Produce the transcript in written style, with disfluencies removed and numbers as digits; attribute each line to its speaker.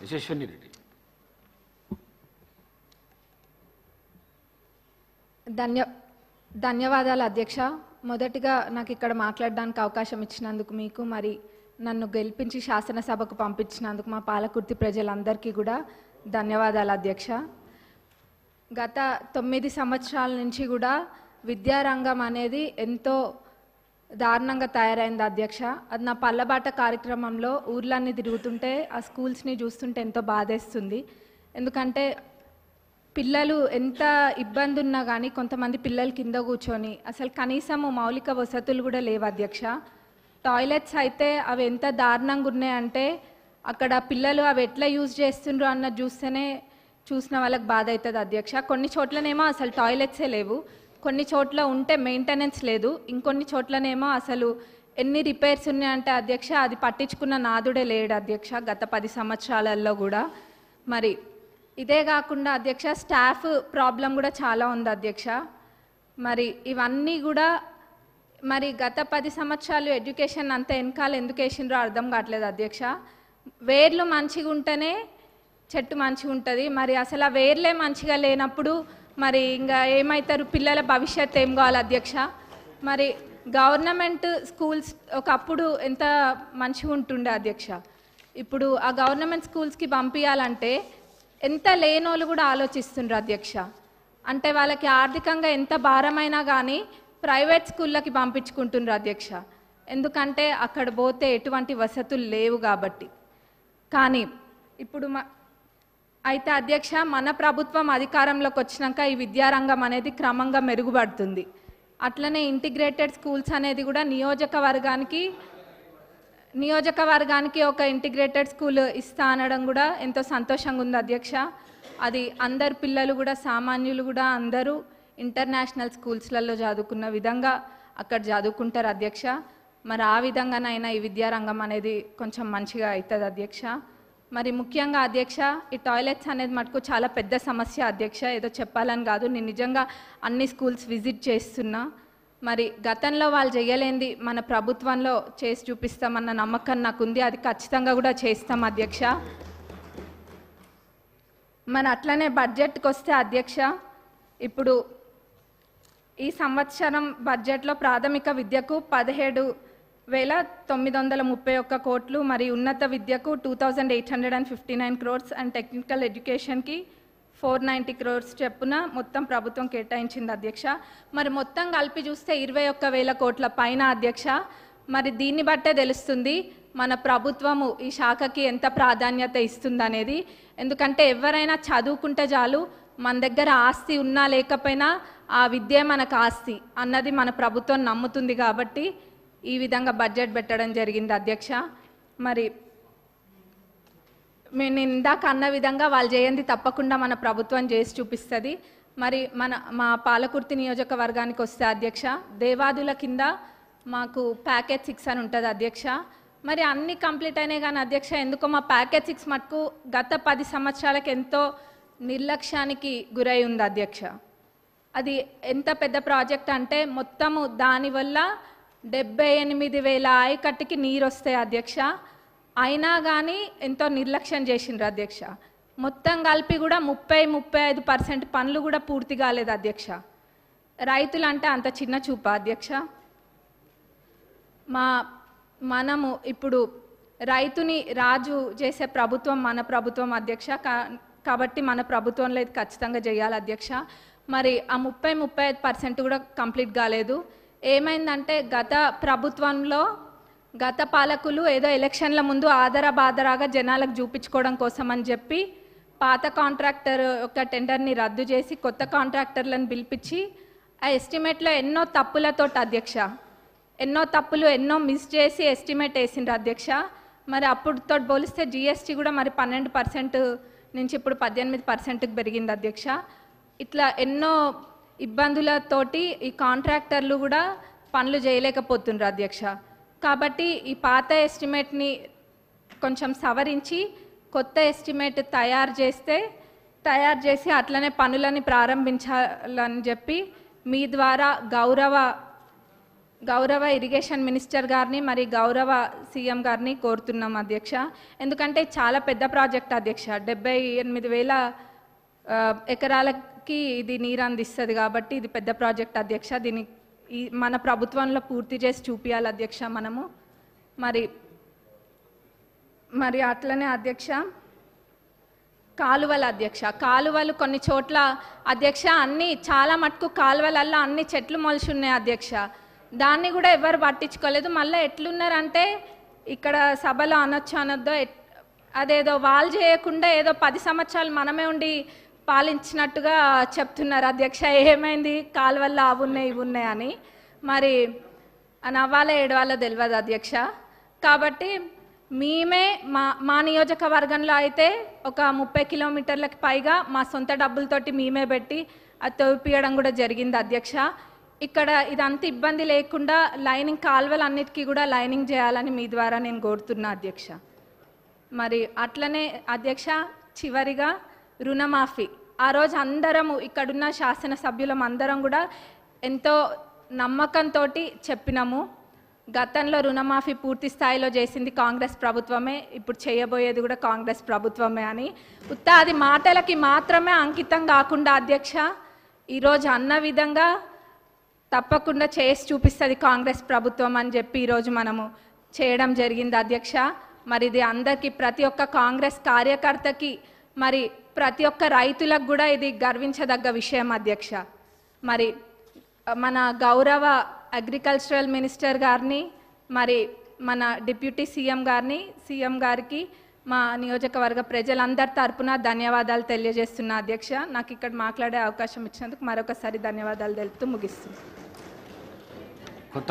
Speaker 1: యశస్విని రెడ్డి.
Speaker 2: ధన్యవాదాలు అధ్యక్ష. మొదటిగా నాకు ఇక్కడ మాట్లాడడానికి అవకాశం ఇచ్చినందుకు మీకు, మరి నన్ను గెలిపించి శాసనసభకు పంపించినందుకు మా పాలకుర్తి ప్రజలందరికీ కూడా ధన్యవాదాలు అధ్యక్ష. గత 9 సంవత్సరాల నుంచి కూడా విద్యారంగం అనేది ఎంతో దారుణంగా తయారైంది అధ్యక్ష. అది నా పల్లబాట కార్యక్రమంలో ఊర్లన్నీ తిరుగుతుంటే ఆ స్కూల్స్ని చూస్తుంటే ఎంతో బాధేస్తుంది. ఎందుకంటే పిల్లలు ఎంత ఇబ్బంది ఉన్నా కానీ కొంతమంది పిల్లలు కింద కూర్చొని అసలు కనీసము మౌలిక వసతులు కూడా లేవు అధ్యక్ష. టాయిలెట్స్ అయితే అవి ఎంత దారుణంగా ఉన్నాయంటే అక్కడ పిల్లలు అవి ఎట్లా యూజ్ చేస్తుండ్రు అన్నది చూస్తేనే చూసిన వాళ్ళకి బాధ అవుతుంది అధ్యక్ష. కొన్ని చోట్లనేమో అసలు టాయిలెట్సే లేవు, కొన్ని చోట్ల ఉంటే మెయింటెనెన్స్ లేదు, ఇంకొన్ని చోట్లనేమో అసలు ఎన్ని రిపేర్స్ ఉన్నాయంటే అధ్యక్ష అది పట్టించుకున్న నాదుడే లేడు అధ్యక్ష గత 10 సంవత్సరాలలో కూడా. మరి ఇదే కాకుండా అధ్యక్ష స్టాఫ్ ప్రాబ్లం కూడా చాలా ఉంది అధ్యక్ష. మరి ఇవన్నీ కూడా మరి గత 10 సంవత్సరాలు ఎడ్యుకేషన్ అంతా వెనకాల ఎందుకు వేసిండ్రో అర్థం కావట్లేదు అధ్యక్ష. వేర్లు మంచిగా ఉంటేనే చెట్టు మంచిగా ఉంటుంది. మరి అసలు ఆ వేర్లే మంచిగా లేనప్పుడు మరి ఇంకా ఏమవుతారు, పిల్లల భవిష్యత్తు ఏం కావాలి అధ్యక్ష. మరి గవర్నమెంట్ స్కూల్స్ ఒకప్పుడు ఎంత మంచిగా ఉంటుండే అధ్యక్ష. ఇప్పుడు ఆ గవర్నమెంట్ స్కూల్స్కి పంపించాలంటే ఎంత లేనోళ్ళు కూడా ఆలోచిస్తుండ్రు అధ్యక్ష. అంటే వాళ్ళకి ఆర్థికంగా ఎంత భారమైనా కానీ ప్రైవేట్ స్కూళ్ళకి పంపించుకుంటుండ్రు అధ్యక్ష. ఎందుకంటే అక్కడ పోతే ఎటువంటి వసతులు లేవు కాబట్టి. కానీ ఇప్పుడు అయితే అధ్యక్ష మన ప్రభుత్వం అధికారంలోకి వచ్చినాక ఈ విద్యారంగం అనేది క్రమంగా మెరుగుపడుతుంది. అట్లనే ఇంటిగ్రేటెడ్ స్కూల్స్ అనేది కూడా నియోజకవర్గానికి ఒక ఇంటిగ్రేటెడ్ స్కూల్ ఇస్తా అనడం కూడా ఎంతో సంతోషంగా ఉంది అధ్యక్ష. అది అందరు పిల్లలు కూడా సామాన్యులు కూడా అందరూ ఇంటర్నేషనల్ స్కూల్స్లలో చదువుకున్న విధంగా అక్కడ చదువుకుంటారు అధ్యక్ష. మరి ఆ విధంగానైనా ఈ విద్యారంగం అనేది కొంచెం మంచిగా అవుతుంది అధ్యక్ష. మరి ముఖ్యంగా అధ్యక్ష ఈ టాయిలెట్స్ అనేది మటుకు చాలా పెద్ద సమస్య అధ్యక్ష. ఏదో చెప్పాలని కాదు, నేను నిజంగా అన్ని స్కూల్స్ విజిట్ చేస్తున్నా. మరి గతంలో వాళ్ళు చేయలేంది మన ప్రభుత్వంలో చేసి చూపిస్తామన్న నమ్మకం నాకు ఉంది. అది ఖచ్చితంగా కూడా చేస్తాం అధ్యక్ష. మరి అట్లనే బడ్జెట్కి వస్తే అధ్యక్ష, ఇప్పుడు ఈ సంవత్సరం బడ్జెట్లో ప్రాథమిక విద్యకు 17,931 కోట్లు, మరి ఉన్నత విద్యకు 2,859 crores అండ్ టెక్నికల్ ఎడ్యుకేషన్కి 490 crores చెప్పున మొత్తం ప్రభుత్వం కేటాయించింది అధ్యక్ష. మరి మొత్తం కలిపి చూస్తే 21,000 కోట్ల పైన అధ్యక్ష. మరి దీన్ని బట్టే తెలుస్తుంది మన ప్రభుత్వము ఈ శాఖకి ఎంత ప్రాధాన్యత ఇస్తుందనేది. ఎందుకంటే ఎవరైనా చదువుకుంటే చాలు, మన దగ్గర ఆస్తి ఉన్నా లేకపోయినా ఆ విద్య మనకు ఆస్తి అన్నది మన ప్రభుత్వం నమ్ముతుంది కాబట్టి ఈ విధంగా బడ్జెట్ పెట్టడం జరిగింది అధ్యక్ష. మరి నేను ఇందాక అన్న విధంగా వాళ్ళు చేయండి తప్పకుండా మన ప్రభుత్వం చేసి చూపిస్తుంది. మరి మా పాలకుర్తి నియోజకవర్గానికి వస్తే అధ్యక్ష, దేవాదుల కింద మాకు ప్యాకేజ్ 6 అని ఉంటుంది అధ్యక్ష. మరి అన్నీ కంప్లీట్ అయినాయి కానీ అధ్యక్ష ఎందుకో మా ప్యాకేజ్ 6 మటుకు గత 10 సంవత్సరాలకు ఎంతో నిర్లక్ష్యానికి గురై ఉంది అధ్యక్ష. అది ఎంత పెద్ద ప్రాజెక్ట్ అంటే మొత్తము దానివల్ల 78,000 ఆయకట్టుకి నీరు వస్తాయి అధ్యక్ష. అయినా కానీ ఎంతో నిర్లక్ష్యం చేసిండ్రు అధ్యక్ష. మొత్తం కలిపి కూడా 30-35% పనులు కూడా పూర్తి కాలేదు అధ్యక్ష. రైతులు అంటే అంత చిన్న చూప అధ్యక్ష. మనము ఇప్పుడు రైతుని రాజు చేసే ప్రభుత్వం మన ప్రభుత్వం అధ్యక్ష. కాబట్టి మన ప్రభుత్వంలో ఇది ఖచ్చితంగా చేయాలి అధ్యక్ష. మరి ఆ 30-35% కూడా కంప్లీట్ కాలేదు. ఏమైందంటే గత ప్రభుత్వంలో గత పాలకులు ఏదో ఎలక్షన్ల ముందు ఆదరాగా జనాలకు చూపించుకోవడం కోసం అని చెప్పి పాత కాంట్రాక్టర్ యొక్క టెండర్ని రద్దు చేసి కొత్త కాంట్రాక్టర్లను పిలిపించి ఆ ఎస్టిమేట్లో ఎన్నో తప్పులతో అధ్యక్ష, ఎన్నో మిస్ చేసి ఎస్టిమేట్ వేసిండ్రు అధ్యక్ష. మరి అప్పుడుతో పోలిస్తే జిఎస్టీ కూడా మరి 12% నుంచి ఇప్పుడు 18%కి పెరిగింది అధ్యక్ష. ఇట్లా ఎన్నో ఇబ్బందులతోటి ఈ కాంట్రాక్టర్లు కూడా పనులు చేయలేకపోతుండ్రు అధ్యక్ష. కాబట్టి ఈ పాత ఎస్టిమేట్ని కొంచెం సవరించి కొత్త ఎస్టిమేట్ తయారు చేసి అట్లనే పనులని ప్రారంభించాలని చెప్పి మీ ద్వారా గౌరవ గౌరవ ఇరిగేషన్ మినిస్టర్ గారిని మరి గౌరవ సీఎం గారిని కోరుతున్నాం అధ్యక్ష. ఎందుకంటే చాలా పెద్ద ప్రాజెక్ట్ అధ్యక్ష, 78,000 ఎకరాలకి ఇది నీరు అందిస్తుంది కాబట్టి ఇది పెద్ద ప్రాజెక్ట్ అధ్యక్ష. దీన్ని మన ప్రభుత్వంలో పూర్తి చేసి చూపించాలి అధ్యక్ష మనము. మరి అట్లనే అధ్యక్ష కాలువలు అధ్యక్ష, కాలువలు కొన్ని చోట్ల అధ్యక్ష అన్ని చాలా మటుకు కాలువలల్లో అన్ని చెట్లు మొలిచి ఉన్నాయి అధ్యక్ష. దాన్ని కూడా ఎవరు పట్టించుకోలేదు. మళ్ళీ ఎట్లున్నారంటే ఇక్కడ సభలో అనొచ్చు అనొద్దో అదేదో వాళ్ళు చేయకుండా ఏదో 10 సంవత్సరాలు మనమే ఉండి పాలించినట్టుగా చెప్తున్నారు అధ్యక్ష. ఏమైంది కాలువల్లో అవి ఉన్నాయి ఇవి ఉన్నాయి అని. మరి నవ్వాలో ఏడవాలో తెలియదు అధ్యక్ష. కాబట్టి మేమే మా నియోజకవర్గంలో అయితే ఒక 30 కిలోమీటర్లకు పైగా మా సొంత డబ్బులతోటి మేమే పెట్టి అది తవ్విపియడం కూడా జరిగింది అధ్యక్ష. ఇక్కడ ఇదంతా ఇబ్బంది లేకుండా లైనింగ్ కాలువలు అన్నిటికీ కూడా లైనింగ్ చేయాలని మీ ద్వారా నేను కోరుతున్నా అధ్యక్ష. మరి అట్లనే అధ్యక్ష చివరిగా రుణమాఫీ, ఆ రోజు అందరము ఇక్కడున్న శాసనసభ్యులం అందరం కూడా ఎంతో నమ్మకంతో చెప్పినాము. గతంలో రుణమాఫీ పూర్తి స్థాయిలో చేసింది కాంగ్రెస్ ప్రభుత్వమే, ఇప్పుడు చేయబోయేది కూడా కాంగ్రెస్ ప్రభుత్వమే అని. అది మాటలకి మాత్రమే అంకితం కాకుండా అధ్యక్ష ఈరోజు అన్న విధంగా తప్పకుండా చేసి చూపిస్తుంది కాంగ్రెస్ ప్రభుత్వం అని చెప్పి ఈరోజు మనము చేయడం జరిగింది అధ్యక్ష. మరి ఇది అందరికీ ప్రతి ఒక్క కాంగ్రెస్ కార్యకర్తకి మరి ప్రతి ఒక్క రైతులకు కూడా ఇది గర్వించదగ్గ విషయం అధ్యక్ష. మరి మన గౌరవ అగ్రికల్చరల్ మినిస్టర్ గారిని మరి మన డిప్యూటీ సీఎం గారికి మా నియోజకవర్గ ప్రజలందరి తరపున ధన్యవాదాలు తెలియజేస్తున్నా అధ్యక్ష. నాకు ఇక్కడ మాట్లాడే అవకాశం ఇచ్చినందుకు మరొకసారి ధన్యవాదాలు తెలుపుతూ ముగిస్తున్నాను.